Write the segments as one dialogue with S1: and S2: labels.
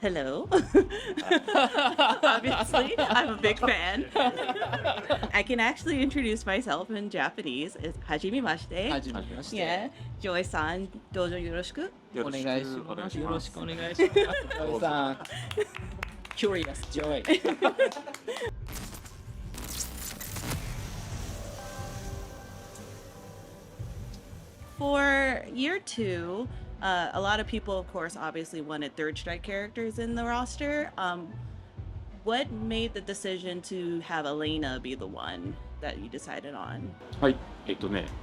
S1: Hello. Obviously, I'm a big fan. I can actually introduce myself in Japanese. It's Hajimemashite.
S2: はじめまして。
S1: Yeah. Joy-san, dojo yoroshiku.
S2: お願いし
S3: お願い
S2: ます。
S3: します
S2: よろしくお願いします。ジョイさん。Curiousjoi。
S1: For year two, a lot of people, of course, obviously wanted third strike characters in the roster. What made the decision to have Elena be the one that you decided on?
S3: はい、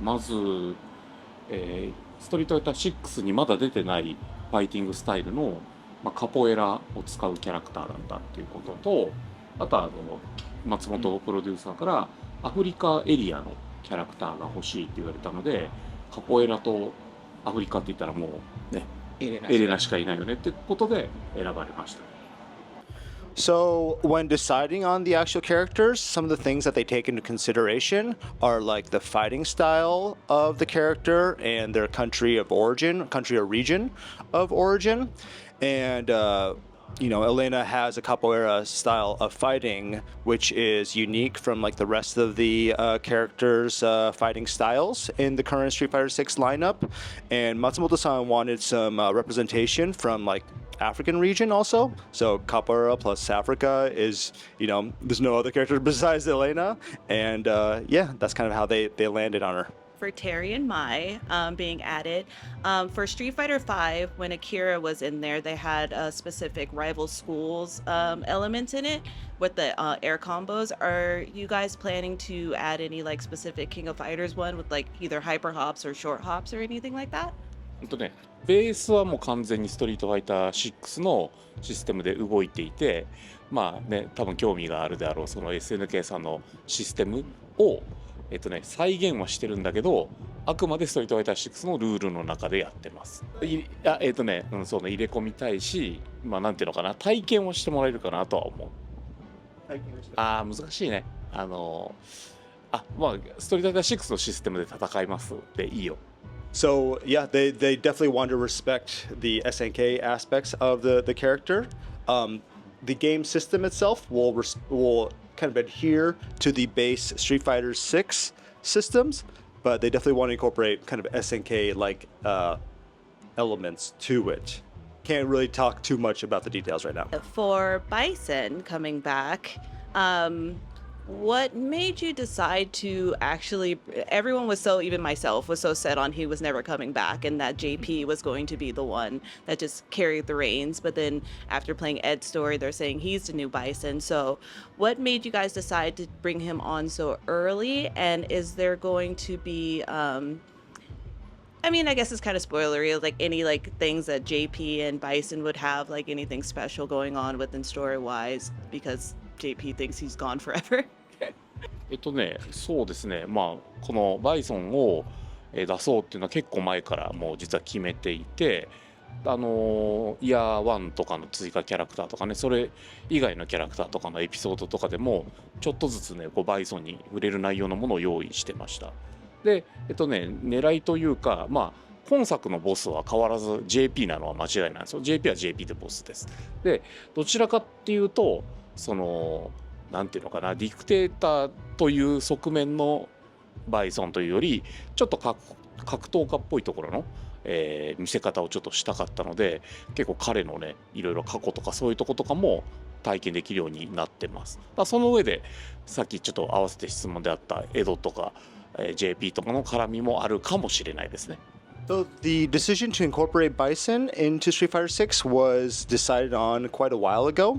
S3: まず、ストリートファイター6にまだ出てないファイティングスタイルの、カポエラを使うキャラクターなんだっていうことと、あとは松本プロデューサーからアフリカエリアのキャラクターが欲しいって言われたので、カポエラとアフリカって言ったらもうね、エレナしかいないよねってことで選ばれました。
S4: So, when deciding on the actual characters, some of the things that they take into consideration are like the fighting style of the character and their country of origin, country or region of origin. And, Elena has a capoeira style of fighting, which is unique from like the rest of the characters' fighting styles in the current Street Fighter 6 lineup. And Matsumoto-san wanted some representation from like African region also. So capoeira plus Africa is, there's no other character besides Elena. And that's kind of how they landed on her.
S1: For Terry and Mai being added. For Street Fighter V, when Akira was in there, they had a specific rival schools elements in it with the air combos. Are you guys planning to add any like specific King of Fighters one with like either hyper hops or short hops or anything like that?
S3: ベースはもう完全にストリートファイター6のシステムで動いていて、多分興味があるであろうその SNK さんのシステムを再現はしてるんだけど、あくまでストリートファイター6のルールの中でやってます。そうね、入れ込みたいし、なんていうのかな、体験をしてもらえるかなとは思う。難しいね。ストリートファイター6のシステムで戦いますでいいよ。
S4: So they definitely want to respect the SNK aspects of the character. The game system itself will kind of adhere to the base Street Fighter 6 systems, but they definitely want to incorporate kind of SNK like elements to it. Can't really talk too much about the details right now.
S1: For Bison coming back, what made you decide to actually, everyone was so, even myself, was so set on he was never coming back and that JP was going to be the one that just carried the reins. But then after playing Ed's story, they're saying he's the new Bison. So what made you guys decide to bring him on so early? And is there going to be, I guess it's kind of spoilery, like any like things that JP and Bison would have, like anything special going on within story-wise, because JP thinks he's gone forever?
S3: そうですね、このバイソンを出そうっていうのは結構前からもう実は決めていて、イヤー1とかの追加キャラクターとかね、それ以外のキャラクターとかのエピソードとかでもちょっとずつね、バイソンに触れる内容のものを用意してました。で、狙いというか、今作のボスは変わらず JP なのは間違いないんですよ。JP は JP でボスです。で、どちらかっていうと、なんていうのかな、ディクテーターという側面のバイソンというよりちょっと格闘家っぽいところの、見せ方をちょっとしたかったので、結構彼のね、いろいろ過去とかそういうとことかも体験できるようになってます。その上でさっきちょっと合わせて質問であったエドとか、JP とかの絡みもあるかもしれないですね。
S4: So the decision to incorporate Bison into Street Fighter 6 was decided on quite a while ago.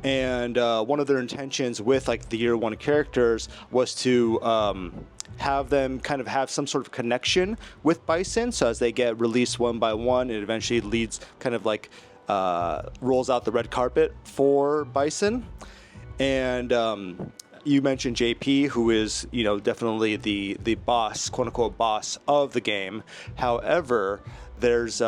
S4: And one of their intentions with like the year one characters was to have them kind of have some sort of connection with Bison. So as they get released one by one, it eventually leads kind of like rolls out the red carpet for Bison. And you mentioned JP, who is, definitely the boss, quote unquote boss of the game. However, there's,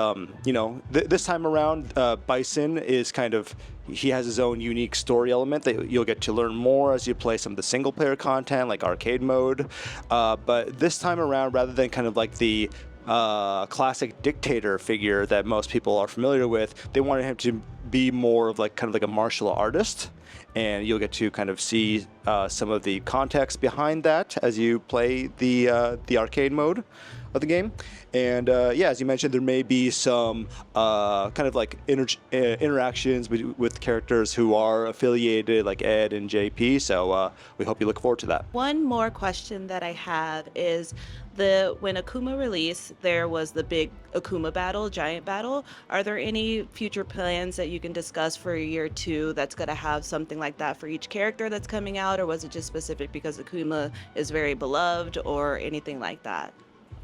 S4: this time around, Bison is kind of, he has his own unique story element that you'll get to learn more as you play some of the single player content like arcade mode. But this time around, rather than kind of like the classic dictator figure that most people are familiar with, they wanted him to be more of like kind of like a martial artist, and you'll get to kind of see some of the context behind that as you play the arcade mode of the game. And yeah, as you mentioned, there may be some kind of like interactions with characters who are affiliated, like Ed and JP. So we hope you look forward to that.
S1: One more question that I have is when Akuma released, there was the big Akuma battle, giant battle. Are there any future plans that you can discuss for year 2 that's going to have something like that for each character that's coming out, or was it just specific because Akuma is very beloved or anything like that?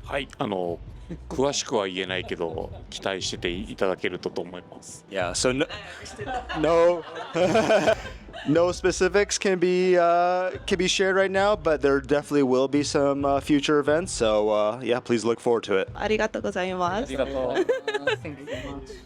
S3: はい、詳しくは言えないけど期待してていただけると思います。
S4: Yeah, so no no specifics can be shared right now, but there definitely will be some future events. So yeah, please look forward to it.
S1: ありがとうございます。
S2: ありがとう。Thank you so much.